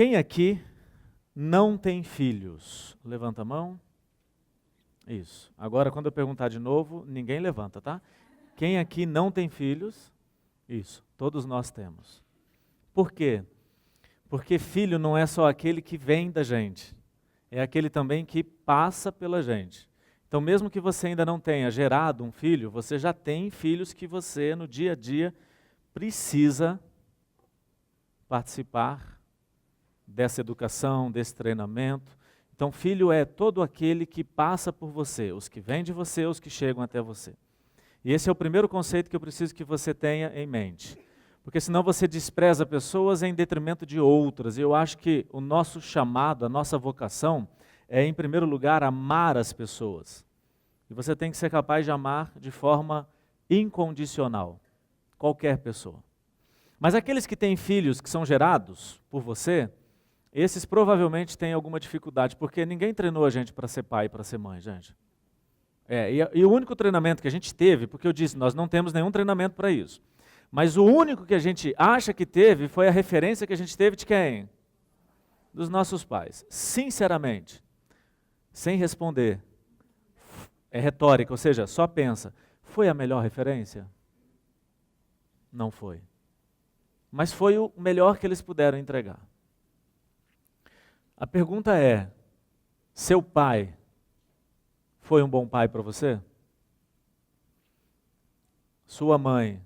Quem aqui não tem filhos? Levanta a mão. Isso. Agora, quando eu perguntar de novo, ninguém levanta, tá? Quem aqui não tem filhos? Isso. Todos nós temos. Por quê? Porque filho não é só aquele que vem da gente. É aquele também que passa pela gente. Então, mesmo que você ainda não tenha gerado um filho, você já tem filhos que você, no dia a dia, precisa participar dessa educação, desse treinamento. Então, filho é todo aquele que passa por você, os que vêm de você, os que chegam até você. E esse é o primeiro conceito que eu preciso que você tenha em mente. Porque senão você despreza pessoas em detrimento de outras. E eu acho que o nosso chamado, a nossa vocação, é, em primeiro lugar, amar as pessoas. E você tem que ser capaz de amar de forma incondicional, qualquer pessoa. Mas aqueles que têm filhos que são gerados por você, esses provavelmente têm alguma dificuldade, porque ninguém treinou a gente para ser pai e para ser mãe, gente. E o único treinamento que a gente teve, porque eu disse, nós não temos nenhum treinamento para isso, mas o único que a gente acha que teve foi a referência que a gente teve de quem? Dos nossos pais. Sinceramente, sem responder, é retórica, ou seja, só pensa, foi a melhor referência? Não foi. Mas foi o melhor que eles puderam entregar. A pergunta é, seu pai foi um bom pai para você? Sua mãe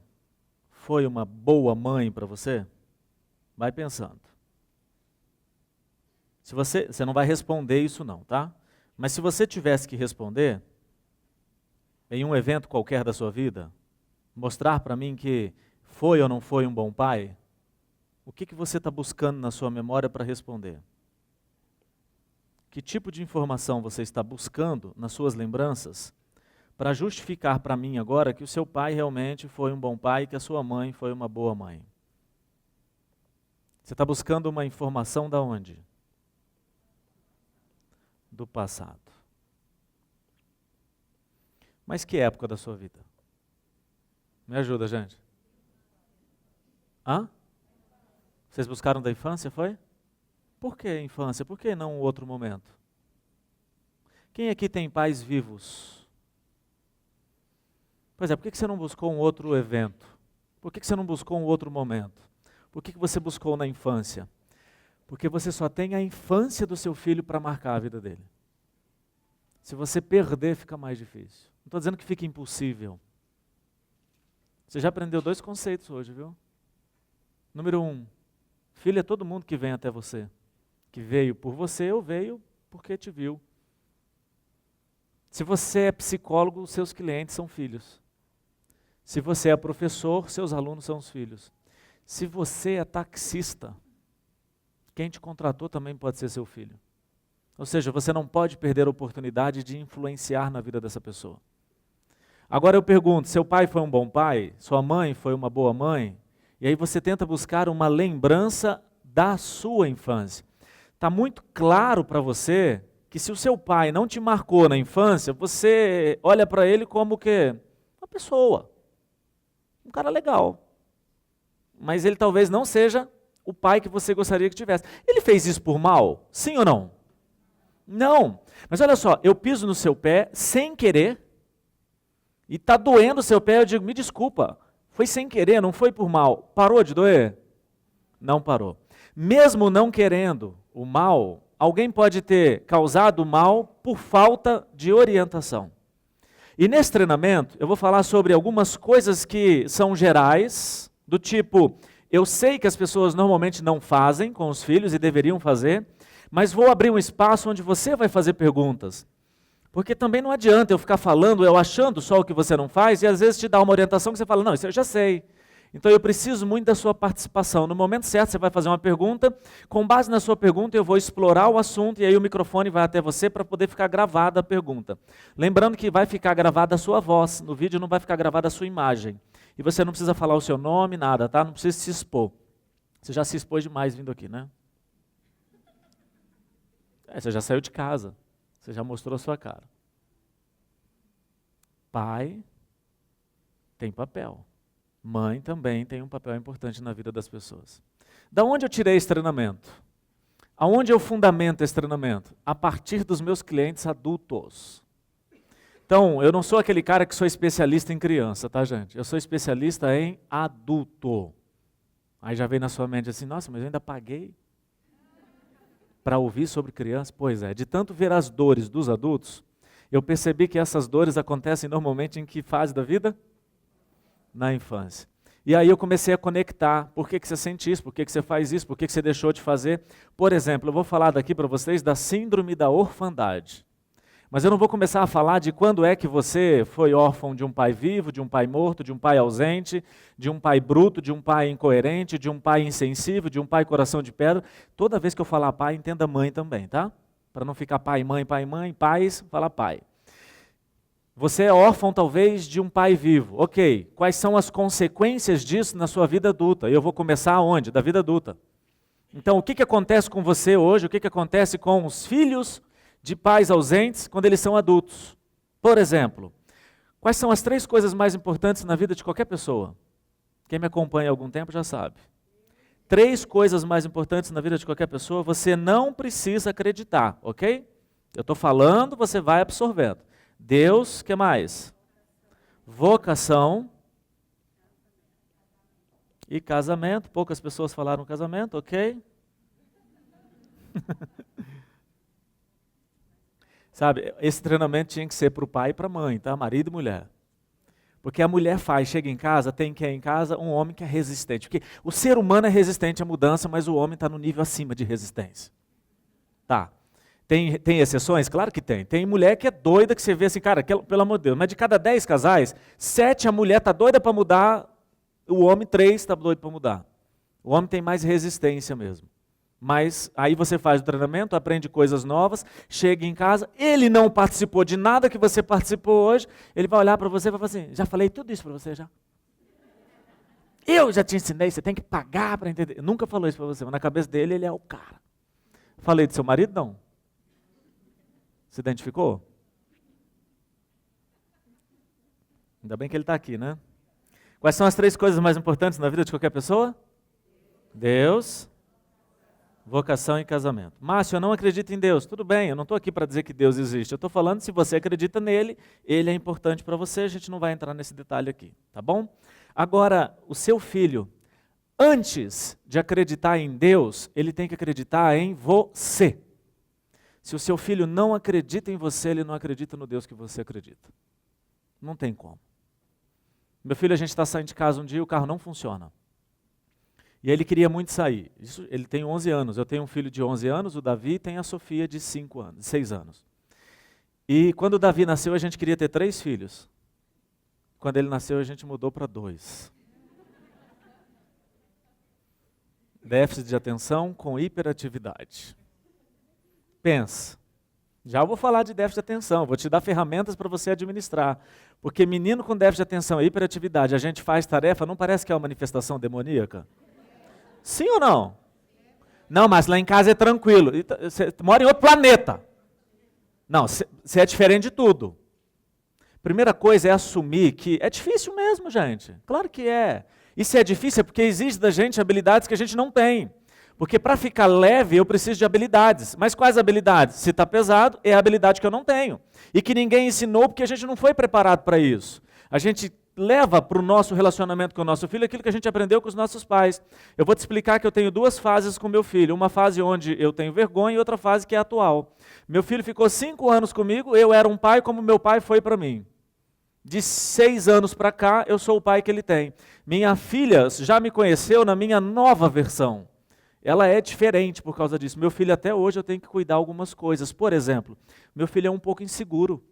foi uma boa mãe para você? Vai pensando. Se você não vai responder isso não, tá? Mas se você tivesse que responder, em um evento qualquer da sua vida, mostrar para mim que foi ou não foi um bom pai, o que você está buscando na sua memória para responder? Que tipo de informação você está buscando nas suas lembranças para justificar para mim agora que o seu pai realmente foi um bom pai e que a sua mãe foi uma boa mãe? Você está buscando uma informação da onde? Do passado. Mas que época da sua vida? Me ajuda, gente. Hã? Vocês buscaram da infância, foi? Por que infância? Por que não um outro momento? Quem aqui tem pais vivos? Pois é, por que você não buscou um outro evento? Por que você não buscou um outro momento? Por que você buscou na infância? Porque você só tem a infância do seu filho para marcar a vida dele. Se você perder, fica mais difícil. Não estou dizendo que fica impossível. Você já aprendeu 2 conceitos hoje, viu? Número 1, filho é todo mundo que vem até você. Que veio por você ou veio porque te viu. Se você é psicólogo, seus clientes são filhos. Se você é professor, seus alunos são os filhos. Se você é taxista, quem te contratou também pode ser seu filho. Ou seja, você não pode perder a oportunidade de influenciar na vida dessa pessoa. Agora eu pergunto, seu pai foi um bom pai? Sua mãe foi uma boa mãe? E aí você tenta buscar uma lembrança da sua infância. Está muito claro para você que se o seu pai não te marcou na infância, você olha para ele como que uma pessoa, um cara legal. Mas ele talvez não seja o pai que você gostaria que tivesse. Ele fez isso por mal? Sim ou não? Não. Mas olha só, eu piso no seu pé sem querer e está doendo o seu pé, eu digo, me desculpa, foi sem querer, não foi por mal. Parou de doer? Não parou. Mesmo não querendo o mal, alguém pode ter causado o mal por falta de orientação. E nesse treinamento, eu vou falar sobre algumas coisas que são gerais, do tipo, eu sei que as pessoas normalmente não fazem com os filhos e deveriam fazer, mas vou abrir um espaço onde você vai fazer perguntas. Porque também não adianta eu ficar falando, eu achando só o que você não faz, e às vezes te dá uma orientação que você fala, não, isso eu já sei. Então eu preciso muito da sua participação. No momento certo você vai fazer uma pergunta, com base na sua pergunta eu vou explorar o assunto e aí o microfone vai até você para poder ficar gravada a pergunta. Lembrando que vai ficar gravada a sua voz, no vídeo não vai ficar gravada a sua imagem. E você não precisa falar o seu nome, nada, tá? Não precisa se expor. Você já se expôs demais vindo aqui, né? Você já saiu de casa, você já mostrou a sua cara. Pai tem papel. Mãe também tem um papel importante na vida das pessoas. Da onde eu tirei esse treinamento? Aonde eu fundamento esse treinamento? A partir dos meus clientes adultos. Então, eu não sou aquele cara que sou especialista em criança, tá, gente? Eu sou especialista em adulto. Aí já vem na sua mente assim, nossa, mas eu ainda paguei para ouvir sobre criança? Pois é, de tanto ver as dores dos adultos, eu percebi que essas dores acontecem normalmente em que fase da vida? Na infância. E aí eu comecei a conectar, por que você sente isso, por que você faz isso, por que você deixou de fazer. Por exemplo, eu vou falar daqui para vocês da síndrome da orfandade. Mas eu não vou começar a falar de quando é que você foi órfão de um pai vivo, de um pai morto, de um pai ausente, de um pai bruto, de um pai incoerente, de um pai insensível, de um pai coração de pedra. Toda vez que eu falar pai, entenda mãe também, tá? Para não ficar pai, mãe, pais, fala pai. Você é órfão talvez de um pai vivo. Ok, quais são as consequências disso na sua vida adulta? E eu vou começar aonde? Da vida adulta. Então, o que acontece com você hoje? O que acontece com os filhos de pais ausentes quando eles são adultos? Por exemplo, quais são as 3 coisas mais importantes na vida de qualquer pessoa? Quem me acompanha há algum tempo já sabe. 3 coisas mais importantes na vida de qualquer pessoa, você não precisa acreditar, ok? Eu estou falando, você vai absorvendo. Deus, o que mais? Vocação e casamento. Poucas pessoas falaram casamento, ok? Sabe, esse treinamento tinha que ser para o pai e para a mãe, tá? Marido e mulher. Porque a mulher chega em casa, tem que ir em casa um homem que é resistente. Porque o ser humano é resistente à mudança, mas o homem está no nível acima de resistência. Tá. Tem exceções? Claro que tem. Tem mulher que é doida, que você vê assim, cara, pelo amor de Deus, mas de cada 10 casais, 7 a mulher está doida para mudar, o homem 3 está doido para mudar. O homem tem mais resistência mesmo. Mas aí você faz o treinamento, aprende coisas novas, chega em casa, ele não participou de nada que você participou hoje, ele vai olhar para você e vai falar assim, já falei tudo isso para você já? Eu já te ensinei, você tem que pagar para entender. Eu nunca falou isso para você, mas na cabeça dele ele é o cara. Falei do seu marido? Não. Se identificou? Ainda bem que ele está aqui, né? Quais são as 3 coisas mais importantes na vida de qualquer pessoa? Deus, vocação e casamento. Márcio, eu não acredito em Deus. Tudo bem, eu não estou aqui para dizer que Deus existe. Eu estou falando se você acredita nele, ele é importante para você, a gente não vai entrar nesse detalhe aqui, tá bom? Agora, o seu filho, antes de acreditar em Deus, ele tem que acreditar em você. Se o seu filho não acredita em você, ele não acredita no Deus que você acredita. Não tem como. Meu filho, a gente está saindo de casa um dia e o carro não funciona. E ele queria muito sair. Ele tem 11 anos. Eu tenho um filho de 11 anos, o Davi, e tem a Sofia de 6 anos. E quando o Davi nasceu, a gente queria ter 3 filhos. Quando ele nasceu, a gente mudou para 2. Déficit de atenção com hiperatividade. Pensa, já vou falar de déficit de atenção, vou te dar ferramentas para você administrar. Porque menino com déficit de atenção e hiperatividade, a gente faz tarefa, não parece que é uma manifestação demoníaca? Sim ou não? Não, mas lá em casa é tranquilo. Você mora em outro planeta. Não, você é diferente de tudo. Primeira coisa é assumir que é difícil mesmo, gente. Claro que é. E se é difícil é porque exige da gente habilidades que a gente não tem. Porque para ficar leve eu preciso de habilidades. Mas quais habilidades? Se está pesado, é a habilidade que eu não tenho. E que ninguém ensinou porque a gente não foi preparado para isso. A gente leva para o nosso relacionamento com o nosso filho aquilo que a gente aprendeu com os nossos pais. Eu vou te explicar que eu tenho 2 fases com meu filho. Uma fase onde eu tenho vergonha e outra fase que é atual. Meu filho ficou 5 anos comigo, eu era um pai como meu pai foi para mim. De 6 anos para cá, eu sou o pai que ele tem. Minha filha já me conheceu na minha nova versão. Ela é diferente por causa disso. Meu filho até hoje eu tenho que cuidar algumas coisas. Por exemplo, meu filho é um pouco inseguro.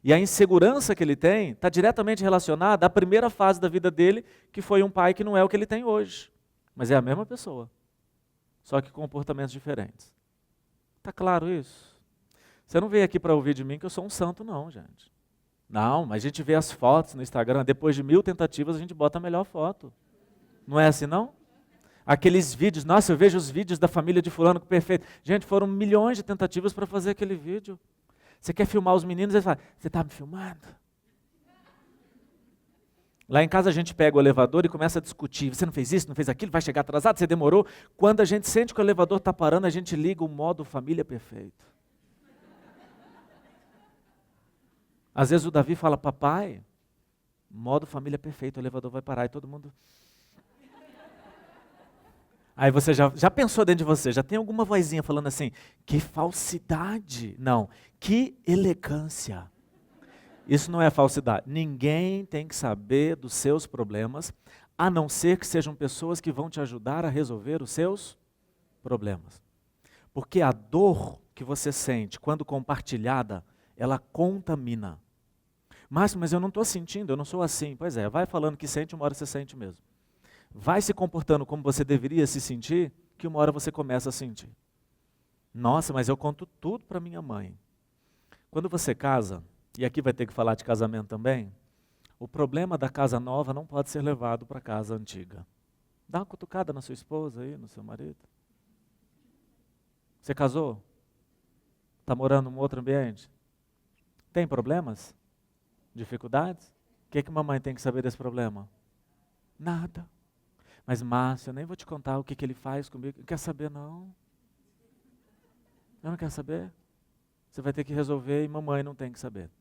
E a insegurança que ele tem está diretamente relacionada à primeira fase da vida dele, que foi um pai que não é o que ele tem hoje. Mas é a mesma pessoa, só que com comportamentos diferentes. Está claro isso? Você não veio aqui para ouvir de mim que eu sou um santo não, gente. Não, mas a gente vê as fotos no Instagram, depois de 1000 tentativas a gente bota a melhor foto. Não é assim não? Aqueles vídeos, nossa, eu vejo os vídeos da família de fulano perfeito. Gente, foram milhões de tentativas para fazer aquele vídeo. Você quer filmar os meninos, eles falam, você está me filmando? Lá em casa a gente pega o elevador e começa a discutir. Você não fez isso, não fez aquilo, vai chegar atrasado, você demorou. Quando a gente sente que o elevador está parando, a gente liga o modo família perfeito. Às vezes o Davi fala, papai, modo família perfeito, o elevador vai parar e todo mundo... Aí você já pensou dentro de você, já tem alguma vozinha falando assim, que falsidade. Não, que elegância. Isso não é falsidade. Ninguém tem que saber dos seus problemas, a não ser que sejam pessoas que vão te ajudar a resolver os seus problemas. Porque a dor que você sente quando compartilhada, ela contamina. Márcio, mas eu não estou sentindo, eu não sou assim. Pois é, vai falando que sente, uma hora você sente mesmo. Vai se comportando como você deveria se sentir, que uma hora você começa a sentir. Nossa, mas eu conto tudo para minha mãe. Quando você casa, e aqui vai ter que falar de casamento também, o problema da casa nova não pode ser levado para a casa antiga. Dá uma cutucada na sua esposa aí, no seu marido. Você casou? Está morando em um outro ambiente? Tem problemas? Dificuldades? O que mamãe tem que saber desse problema? Nada. Mas Márcio, eu nem vou te contar o que ele faz comigo. Não quer saber, não. Eu não quero saber. Você vai ter que resolver e mamãe não tem que saber.